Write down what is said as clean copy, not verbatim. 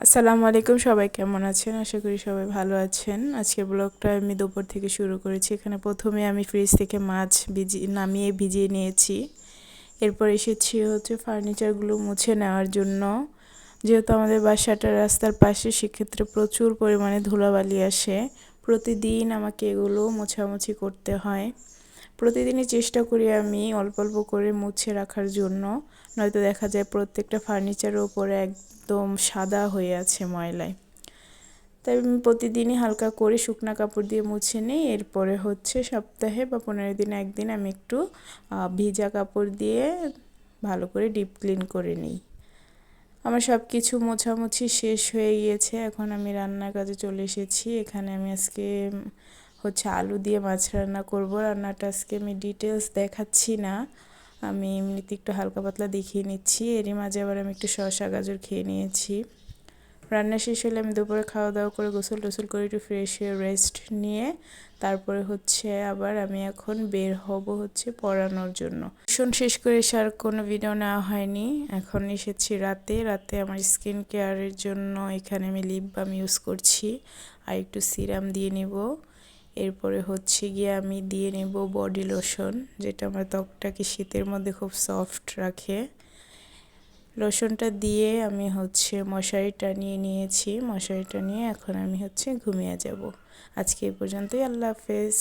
আসসালামু আলাইকুম, সবাই কেমন আছেন? আশা করি সবাই ভালো আছেন। আজকে ব্লগটা আমি দুপুর থেকে শুরু করেছি। এখানে প্রথমে আমি ফ্রিজ থেকে মাছ নামিয়ে ভিজিয়ে নিয়েছি। এরপর এসেছি হচ্ছে ফার্নিচারগুলো মুছে নেওয়ার জন্য। যেহেতু আমাদের বাসাটা রাস্তার পাশে, সেক্ষেত্রে প্রচুর পরিমাণে ধুলাবালি আসে। প্রতিদিন আমাকে এগুলো মোছামুছি করতে হয়। প্রতিদিনই চেষ্টা করি আমি অল্প অল্প করে মুছে রাখার জন্য, নয়তো দেখা যায় প্রত্যেকটা ফার্নিচারের উপরে একদম সাদা হয়ে আছে ময়লায়। তাই আমি প্রতিদিনই হালকা করে শুকনা কাপড় দিয়ে মুছে নিই। এরপরে হচ্ছে সপ্তাহে বা 15 দিনে একদিন আমি একটু ভিজা কাপড় দিয়ে ভালো করে ডিপ ক্লিন করে নিই। আমার সব কিছু মোছামুছি শেষ হয়ে গিয়েছে। এখন আমি রান্নার কাজে চলে এসেছি। এখানে আমি আজকে হচ্ছে আলু দিয়ে মাছ রান্না করব। রান্নাটা আজকে আমি ডিটেলস দেখাচ্ছি না, আমি এমনিতে একটু হালকা পাতলা দেখিয়ে নিচ্ছি। এরই মাঝে আবার আমি একটু শসা গাজর খেয়ে নিয়েছি। রান্না শেষ হলে আমি দুপুরে খাওয়া দাওয়া করে গোসল টোসল করে একটু ফ্রেশ হয়ে রেস্ট নিয়ে তারপরে হচ্ছে আবার আমি এখন বের হব হচ্ছে পড়ানোর জন্য। টিউশন শেষ করে এসে আর কোনো ভিডিও নেওয়া হয়নি। এখন এসেছি রাতে আমার স্কিন কেয়ারের জন্য এখানে আমি লিপ বাম ইউজ করছি আর একটু সিরাম দিয়ে নিব। এরপরে হচ্ছে গিয়ে আমি দিয়ে নেব বডি লোশন, যেটা আমার ত্বকটাকে শীতের মধ্যে খুব সফট রাখে। লোশনটা দিয়ে আমি হচ্ছে মশারিটা নিয়ে নিয়েছি। মশারিটা নিয়ে এখন আমি হচ্ছে ঘুমিয়ে যাব। আজকে এই পর্যন্তই। আল্লাহ হাফেজ।